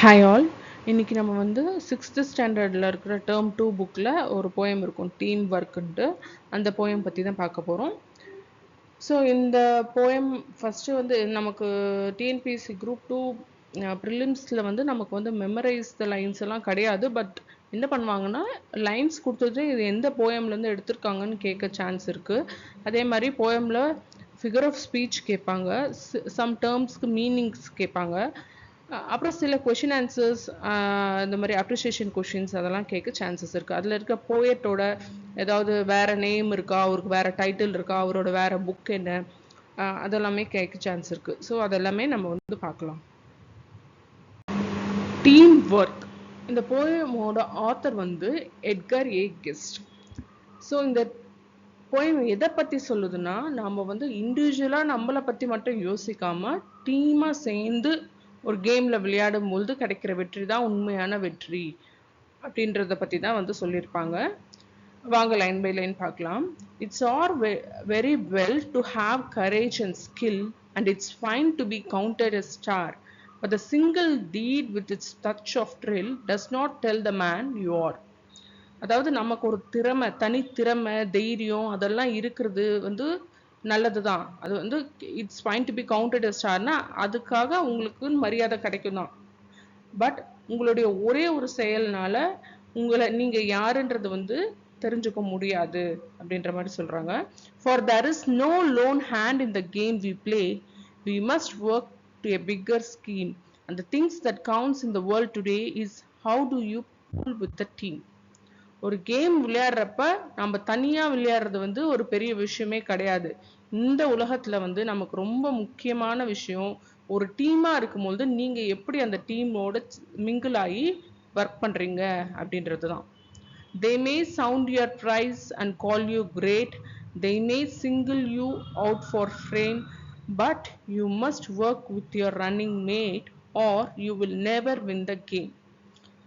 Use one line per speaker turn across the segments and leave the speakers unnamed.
Hi all. இன்னைக்கு நம்ம வந்து 6th ஸ்டாண்டர்டில் இருக்கிற டேர்ம் 2 புக்கில் ஒரு போயம் இருக்கும், டீம் ஒர்க்குன்ட்டு. அந்த போயம் பற்றி தான் பார்க்க போகிறோம். ஸோ இந்த போயம் ஃபஸ்ட்டு வந்து நமக்கு டிஎன்பிஎஸ்சி குரூப் 2 ப்ரிலிம்ஸில் வந்து நமக்கு வந்து மெமரைஸ் த லைன்ஸ் எல்லாம் கிடையாது. பட் என்ன பண்ணுவாங்கன்னா, லைன்ஸ் கொடுத்தது இது எந்த போயம்லேருந்து எடுத்திருக்காங்கன்னு கேட்க சான்ஸ் இருக்குது. அதே மாதிரி போயமில் ஃபிகர் ஆஃப் ஸ்பீச் கேட்பாங்க, சம் டேர்ம்ஸ்க்கு மீனிங்ஸ் கேட்பாங்க. அப்புறம் சில கொஷின் ஆன்சர்ஸ், இந்த மாதிரி அப்ரிசியேஷன் கொஷின்ஸ் அதெல்லாம் கேட்க சான்சஸ் இருக்குது. அதில் இருக்க போயட்டோட ஏதாவது வேறு நேம் இருக்கா, அவருக்கு வேறு டைட்டில் இருக்கா, அவரோட வேறு புக் என்ன, அதெல்லாமே கேட்க சான்ஸ் இருக்குது. ஸோ அதெல்லாமே நம்ம வந்து பார்க்கலாம். Team work. இந்த போயமோட ஆத்தர் வந்து எட்கர் ஏ கெஸ்ட். ஸோ இந்த போயம் எதை பற்றி சொல்லுதுன்னா, நம்ம வந்து இண்டிவிஜுவலாக நம்மளை பற்றி மட்டும் யோசிக்காமல் டீமாக சேர்ந்து ஒரு கேமில் விளையாடும் பொழுது கிடைக்கிற வெற்றி தான் உண்மையான வெற்றி அப்படின்றத பற்றி தான் வந்து சொல்லியிருப்பாங்க. வாங்க லைன் பை லைன் பார்க்கலாம். It's are very well to have courage and skill and it's fine to be counted a star, but the single deed with its touch of thrill does not tell the man you are. அதாவது நமக்கு ஒரு திறமை, தனித்திறமை, தைரியம் அதெல்லாம் இருக்கிறது வந்து நல்லது தான். அது வந்து it's fine to be counted a ஸ்டார்னா அதுக்காக உங்களுக்கு மரியாதை கிடைக்கும் தான். பட் உங்களுடைய ஒரே ஒரு செயல்னால உங்களை நீங்கள் யாருன்றது வந்து தெரிஞ்சுக்க முடியாது அப்படின்ற மாதிரி சொல்கிறாங்க. For there is no lone hand in the game we play, we must work to a bigger scheme and the things that counts in the world today is how do you pull with the team. ஒரு கேம் விளையாடுறப்ப நம்ம தனியாக விளையாடுறது வந்து ஒரு பெரிய விஷயமே கிடையாது. இந்த உலகத்தில் வந்து நமக்கு ரொம்ப முக்கியமான விஷயம் ஒரு டீமாக இருக்கும்போது நீங்கள் எப்படி அந்த டீமோட மிங்கிள் ஆகி ஒர்க் பண்ணுறீங்க அப்படின்றது தான். They may sound your price and call you great. They may single you out for fame, but you must work with your running mate or you will never win the game.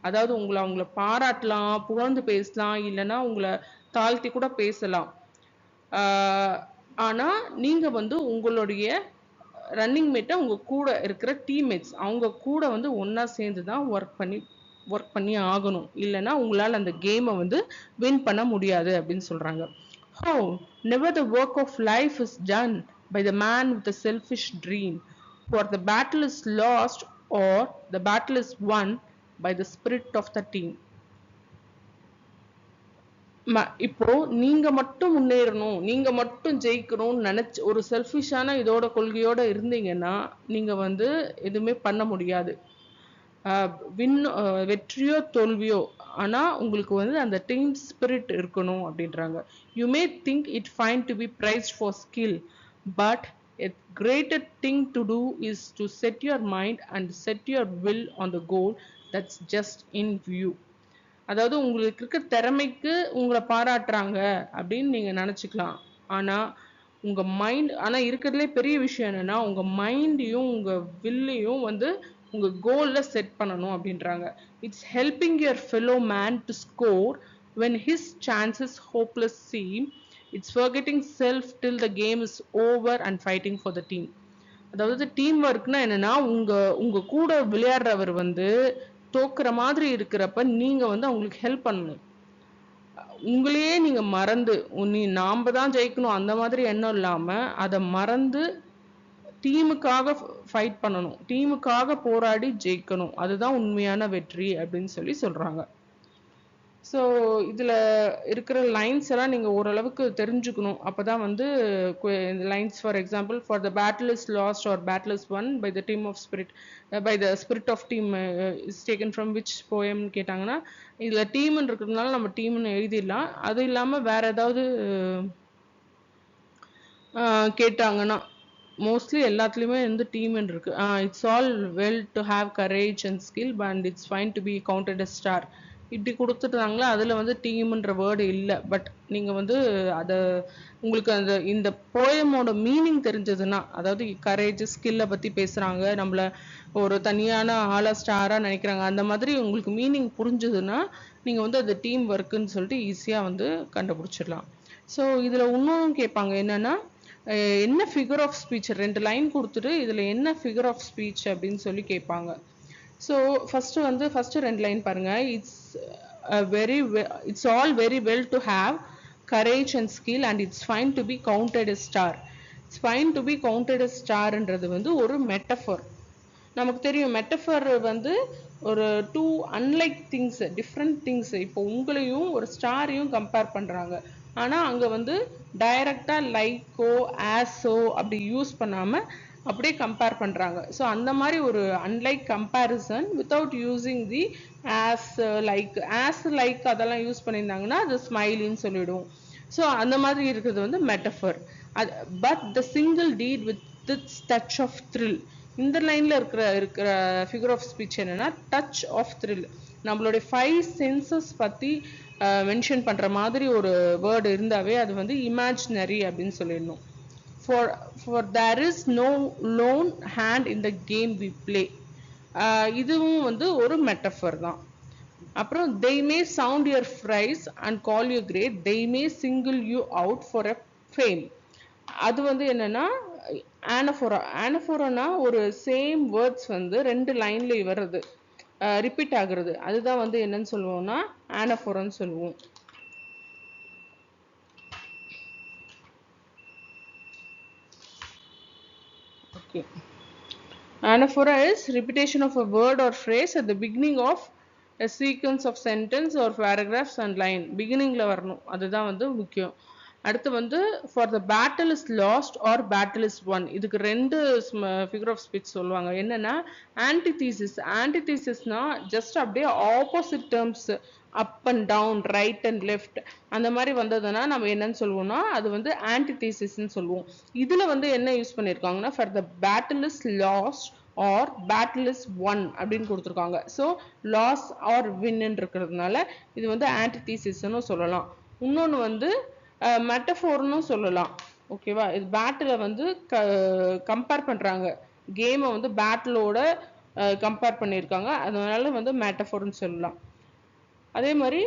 அதாவது அவங்கள பாராட்டலாம், புகழ்ந்து பேசலாம், இல்லைன்னா உங்களை தாழ்த்தி கூட பேசலாம். ஆனால் நீங்கள் வந்து உங்களுடைய ரன்னிங் மேட்டை உங்கள் கூட இருக்கிற டீம்மேட்ஸ் அவங்க கூட வந்து ஒன்றா சேர்ந்து தான் ஒர்க் பண்ணி ஆகணும். இல்லைன்னா உங்களால் அந்த கேமை வந்து வின் பண்ண முடியாது அப்படின்னு சொல்கிறாங்க. Oh never the work of life is done by the man with a selfish dream, for the battle is lost or the battle is won by the spirit of the team. இப்போ நீங்க மட்டும் முன்னேறணும், நீங்க மட்டும் ஜெயிக்கணும்னு நினைச்சு ஒரு செல்ஃபிஷான இதோட கொள்கையோட இருந்தீங்கன்னா நீங்க வந்து எதுவுமே பண்ண முடியாது. வெற்றியோ தோல்வியோ, ஆனா உங்களுக்கு வந்து அந்த டீம் ஸ்பிரிட் இருக்கணும் அப்படின்றாங்க. You may think it fine to be praised for skill, but a greater thing to do is to set your mind and set your will on the goal that's just in view. அதாவது உங்களுக்கு இருக்க திறமைக்கு உங்களை பாராட்டுறாங்க அப்படின்னு நீங்க நினைச்சுக்கலாம். ஆனா உங்க மைண்ட், ஆனா இருக்கிறதுலே பெரிய விஷயம் என்னன்னா உங்க மைண்டையும் உங்க வில்லையும் வந்து உங்க கோல்ல செட் பண்ணணும் அப்படின்றாங்க. It's helping your fellow man to score when his chances hopeless seem, it's forgetting self till the game is over and fighting for the team. அதாவது டீம் ஒர்க்னா என்னன்னா உங்க கூட விளையாடுறவர் வந்து தோக்குற மாதிரி இருக்கிறப்ப நீங்க வந்து அவங்களுக்கு ஹெல்ப் பண்ணணும். உங்களையே நீங்க மறந்து நாம தான் ஜெயிக்கணும் அந்த மாதிரி எண்ணம் இல்லாம அதை மறந்து டீமுக்காக ஃபைட் பண்ணணும், டீமுக்காக போராடி ஜெயிக்கணும், அதுதான் உண்மையான வெற்றி அப்படின்னு சொல்றாங்க. ஸோ இதில் இருக்கிற லைன்ஸ் எல்லாம் நீங்கள் ஓரளவுக்கு தெரிஞ்சுக்கணும். அப்போ தான் வந்து lines for example, for the battle is lost or battle is won by the team of spirit, by the spirit of team is taken from which போயம்னு கேட்டாங்கன்னா இதில் டீம்னு இருக்கிறதுனால நம்ம டீம்னு எழுதிடலாம். அது இல்லாமல் வேற ஏதாவது கேட்டாங்கன்னா மோஸ்ட்லி எல்லாத்துலேயுமே வந்து டீம்னு இருக்கு. It's all well to have courage and skill and it's fine to be counted a star இப்படி கொடுத்துட்டாங்களா, அதில் வந்து டீம்ன்ற வேர்டு இல்லை. பட் நீங்கள் வந்து அதை உங்களுக்கு அந்த இந்த போயமோட மீனிங் தெரிஞ்சதுன்னா, அதாவது கரேஜ் ஸ்கில்லை பற்றி பேசுகிறாங்க, நம்மளை ஒரு தனியான ஆளா ஸ்டாராக நினைக்கிறாங்க, அந்த மாதிரி உங்களுக்கு மீனிங் புரிஞ்சுதுன்னா நீங்கள் வந்து அது டீம் ஒர்க்குன்னு சொல்லிட்டு ஈஸியாக வந்து கண்டுபிடிச்சிடலாம். ஸோ இதில் இன்னும் கேட்பாங்க என்னென்னா, என்ன ஃபிகர் ஆஃப் ஸ்பீச், 2 லைன் கொடுத்துட்டு இதில் என்ன ஃபிகர் ஆஃப் ஸ்பீச் அப்படின்னு சொல்லி கேட்பாங்க. ஸோ ஃபர்ஸ்ட் ரெண்டு லைன் பாருங்க. It's all very well to have courage and skill and it's fine to be counted a star. It's fine to be counted a ஸ்டார்ன்றது வந்து ஒரு மெட்டஃபர். நமக்கு தெரியும் மெட்டஃபர் வந்து ஒரு two unlike things, different things. இப்போ உங்களையும் ஒரு ஸ்டாரையும் கம்பேர் பண்றாங்க. ஆனா அங்க வந்து டைரக்டா லைக்கோ ஆஸோ அப்படி யூஸ் பண்ணாம அப்படியே கம்பேர் பண்றாங்க. ஸோ அந்த மாதிரி ஒரு unlike comparison without using the as like அதெல்லாம் யூஸ் பண்ணியிருந்தாங்கன்னா அது ஸ்மைலின்னு சொல்லிடுவோம். ஸோ அந்த மாதிரி இருக்கிறது வந்து metaphor. But the single deed with this touch of thrill. இந்த லைன்ல இருக்கிற ஃபிகர் ஆஃப் ஸ்பீச் என்னன்னா டச் ஆஃப் த்ரில். நம்மளுடைய 5 சென்சஸ் பத்தி மென்ஷன் பண்ற மாதிரி ஒரு வேர்டு இருந்தாவே அது வந்து இமேஜினரி அப்படின்னு சொல்லிடணும். For there is no lone hand in the game we play. இதுவும் வந்து ஒரு மெட்டஃபர் தான். அப்புறம் they may sound your price and call you great, they may single you out for a fame. அது வந்து என்னன்னா ஆனஃபோரானா ஒரு சேம் வேர்ட்ஸ் வந்து 2 லைன்ல வருது, ரிப்பீட் ஆகுறது. அதுதான் வந்து என்னன்னு சொல்லுவோம்னா ஆனஃபோரான்னு சொல்லுவோம். Okay. Anaphora is repetition of a word or phrase at the beginning of a sequence of sentence or paragraphs and line. Beginningல வரணும், அதுதான் வந்து முக்கியம். அடுத்து வந்து for the battle is lost or battle is won. இதுக்கு ரெண்டு figure of speech சொல்லுவாங்க. என்னன்னா antithesis-னா just அப்படியே opposite terms, up and down, right and left அந்த மாதிரி வந்ததுன்னா நம்ம என்னன்னு சொல்லுவோம்னா அது வந்து antithesis-ன்னு சொல்லுவோம். இதுல வந்து என்ன use பண்ணிருக்காங்கன்னா for the battle is lost or battle is won அப்படின்னு கொடுத்துருக்காங்க. ஸோ லாஸ் ஆர் வின் இருக்கிறதுனால இது வந்து ஆன்டிதீசிஸ்ன்னு சொல்லலாம். இன்னொன்று வந்து மெட்டஃபோர்னு சொல்லலாம். ஓகேவா? இது பேட்டில வந்து கம்பேர் பண்றாங்க, கேமை வந்து பேட்டிலோட கம்பேர் பண்ணியிருக்காங்க, அதனால வந்து மெட்டஃபோர்னு சொல்லலாம். அதே மாதிரி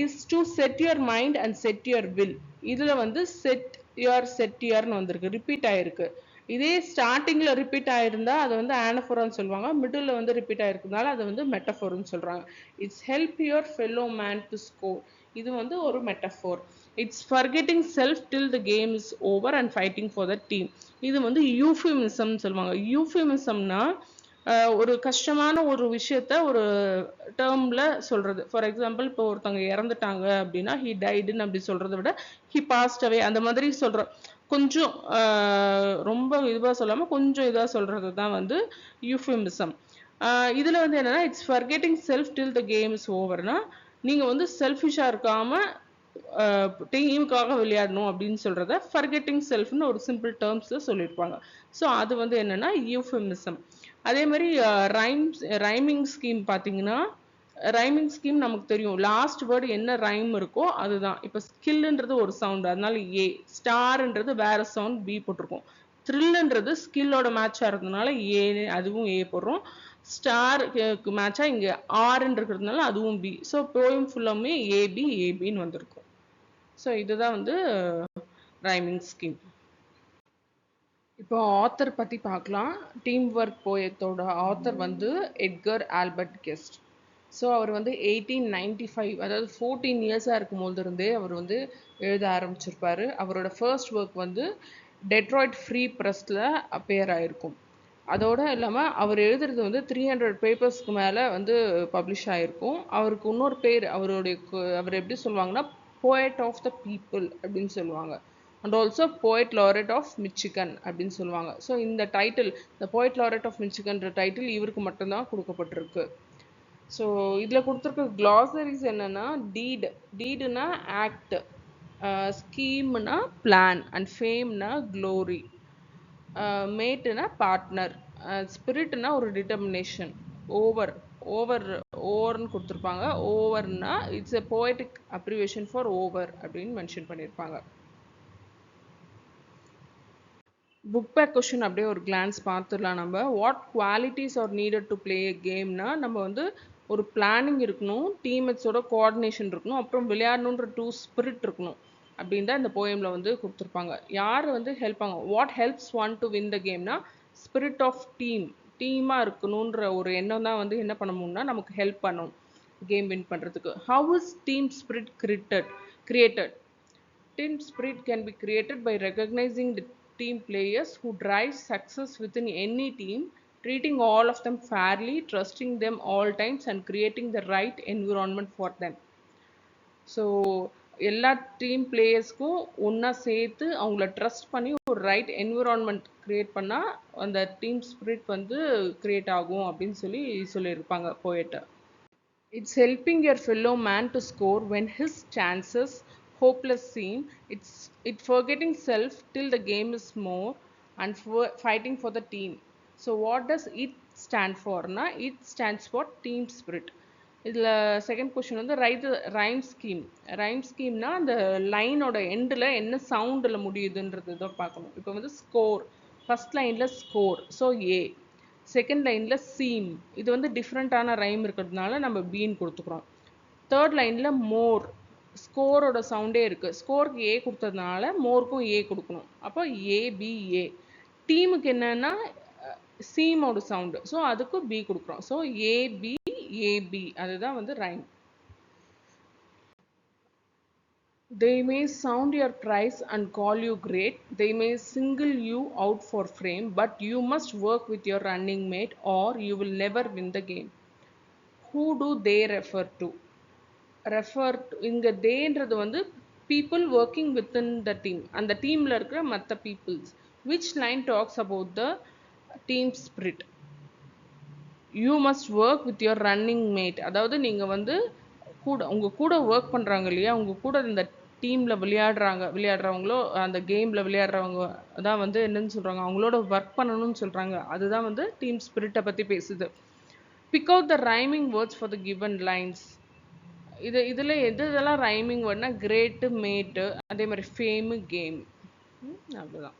is to set your mind and set your will. இதுல வந்து செட் யுவர்னு வந்திருக்கு, ரிப்பீட் ஆயிருக்கு. இதே ஸ்டார்டிங்ல ரிப்பீட் ஆயிருந்தா அது வந்து ஆனஃபோரான்னு சொல்லுவாங்க, மிடில் வந்து ரிப்பீட் ஆயிருக்கிறதுனால அது வந்து மெட்டஃபோர்னு சொல்றாங்க. It's help your fellow man to score. இது வந்து ஒரு metaphor. It's forgetting self till the game is over and fighting for the team. இது வந்து யூஃபிமிசம் சொல்லுவாங்க. யூஃபிமிசம்னா ஒரு கஷ்டமான ஒரு விஷயத்த ஒரு டேர்ம்ல சொல்றது. ஃபார் எக்ஸாம்பிள் இப்போ ஒருத்தவங்க இறந்துட்டாங்க அப்படின்னா ஹி டைடுன்னு அப்படி சொல்றதை விட ஹி பாஸ்ட் அவே அந்த மாதிரி சொல்றோம். கொஞ்சம் ரொம்ப இதுவாக சொல்லாம கொஞ்சம் இதாக சொல்றது தான் வந்து யூஃபிமிசம். இதுல வந்து என்னன்னா it's forgetting self till the game is ஓவர்னா நீங்க வந்து செல்ஃபிஷா இருக்காம டீமுக்காக விளையாடணும் அப்படின்னு சொல்றத ஃபர்கெட்டிங் செல்ஃப்னு ஒரு சிம்பிள் டேர்ம்ஸ்ல சொல்லியிருப்பாங்க. ஸோ அது வந்து என்னன்னா யூஃபிமிசம். அதே மாதிரி ரைமிங் ஸ்கீம் பார்த்தீங்கன்னா ரைமிங் ஸ்கீம் நமக்கு தெரியும், லாஸ்ட் வேர்டு என்ன ரைம் இருக்கோ அதுதான். இப்போ ஸ்கில்ன்றது ஒரு சவுண்ட், அதனால ஏ. ஸ்டார்ன்றது வேற சவுண்ட் பி போட்டிருக்கோம். த்ரில்ன்றது ஸ்கில்லோட மேட்சா இருந்ததுனால ஏ, அதுவும் ஏ போடுறோம். ஸ்டார் மேட்சா இங்க ஆர்ன்னு இருக்கிறதுனால அதுவும் பி. ஸோ போயம் ஃபுல்லாமே ஏபின்னு வந்திருக்கும். ஸோ இதுதான் வந்து ரைமிங் ஸ்கீம். இப்போ ஆத்தர் பத்தி பார்க்கலாம். டீம் ஒர்க் போயத்தோட ஆத்தர் வந்து எட்கர் ஆல்பர்ட் கெஸ்ட். ஸோ அவர் வந்து 1895, அதாவது 14 இயர்ஸாக இருக்கும் போது இருந்தே அவர் வந்து எழுத ஆரம்பிச்சிருப்பாரு. அவரோட ஃபர்ஸ்ட் ஒர்க் வந்து டெட்ராய்ட் ஃப்ரீ ப்ரெஸ்ல அப்பேர் ஆயிருக்கும். அதோட இல்லாமல் அவர் எழுதுறது வந்து 300 பேப்பர்ஸ்க்கு மேலே வந்து பப்ளிஷ் ஆகிருக்கும். அவருக்கு இன்னொரு பேர் அவர் எப்படி சொல்லுவாங்கன்னா போயட் ஆஃப் த பீப்புள் அப்படின்னு சொல்லுவாங்க. And also poet laureate of Michigan அப்படின்னு சொல்லுவாங்க. ஸோ இந்த டைட்டில், இந்த போயட் லாரட் ஆஃப் மிச்சிகன்ற டைட்டில் இவருக்கு மட்டும்தான் கொடுக்கப்பட்டிருக்கு. ஸோ இதில் கொடுத்துருக்க க்ளாசரிஸ் என்னன்னா டீடுனா ஆக்ட், ஸ்கீம்னா பிளான், அண்ட் ஃபேம்னா க்ளோரி, மேட்னா பார்ட்னர், ஸ்பிரிட்னா ஒரு டிட்டர்மினேஷன், ஓவர்னு கொடுத்துருப்பாங்க. ஓவர்னா it's a poetic abbreviation for over அப்படின்னு மென்ஷன் பண்ணியிருப்பாங்க. புக் பேக் கொஷின் அப்படியே ஒரு கிளான்ஸ் பார்த்துடலாம் நம்ம. What qualities are needed to play a கேம்னா நம்ம வந்து ஒரு பிளானிங் இருக்கணும், டீம்மேட்ஸோட கோஆர்டினேஷன் இருக்கணும், அப்புறம் விளையாடணுன்ற ஸ்பிரிட் இருக்கணும் அப்படின்னு தான் இந்த போயமில் வந்து கொடுத்துருப்பாங்க. யார் வந்து ஹெல்ப் ஆகும்? What helps one to win the கேம்னா ஸ்பிரிட் ஆஃப் டீம், டீமாக இருக்கணுன்ற ஒரு எண்ணம் தான் வந்து என்ன பண்ணணும்னா நமக்கு ஹெல்ப் பண்ணும் கேம் வின் பண்ணுறதுக்கு. How is team spirit created? Team spirit can be created by recognizing the team players who drive success within any team, treating all of them fairly, trusting them all times, and creating the right environment for them. So எல்லா team பிளேயர்ஸ்க்கும் ஒன்றா சேர்த்து அவங்கள trust பண்ணி ஒரு right environment create பண்ணால் அந்த team spirit வந்து create ஆகும் அப்படின்னு சொல்லியிருப்பாங்க போயிட்டு. It's helping your fellow man to score when his chances hopeless seem. It forgetting self till the game is more and fighting for the team. So what does it stand for? Na it stands for team spirit. இதில் second question வந்து rhyme scheme. Rhyme ஸ்கீம்னா அந்த லைனோட எண்டில் என்ன சவுண்டில் முடியுதுன்றது தான் பார்க்கணும். இப்போ வந்து score, first லைனில் ஸ்கோர், ஸோ ஏ. செகண்ட் லைனில் சீம், இது வந்து டிஃப்ரெண்ட்டான ரைம் இருக்கிறதுனால நம்ம பீன்னு கொடுத்துக்குறோம். தேர்ட் லைனில் மோர், ஸ்கோரோட சவுண்டே இருக்குது, ஸ்கோருக்கு ஏ கொடுத்ததுனால மோருக்கும் ஏ கொடுக்கணும். அப்போ ஏபிஏ. டீமுக்கு என்னன்னா சீமோட சவுண்டு, ஸோ அதுக்கு பி கொடுக்குறோம். ஸோ ஏபி ஏபி, அதுதான் வந்து rhyme. They may sound your price and call you great. They may single you out for fame, but you must work with your running mate or you will never win the game. Who do they refer to? இங்கே தேன்றது வந்து people working within the team, அந்த டீமில் இருக்கிற மற்ற peoples. Which line talks about the team spirit? You must work with your running mate. அதாவது நீங்கள் வந்து உங்கள் கூட ஒர்க் பண்ணுறாங்க இல்லையா, உங்கள் கூட இந்த டீமில் விளையாடுறவங்களோ அந்த கேமில் விளையாடுறவங்க தான் வந்து என்னன்னு சொல்கிறாங்க, அவங்களோட ஒர்க் பண்ணணும்னு சொல்கிறாங்க. அதுதான் வந்து டீம் ஸ்பிரிட்டை பற்றி பேசுது. Big out the rhyming words for the given lines. இதில் இதெல்லாம் ரைமிங் வேர்ட்னா கிரேட்டு, மேட்டு, அதே மாதிரி ஃபேமு, கேம். அவ்வளோதான்.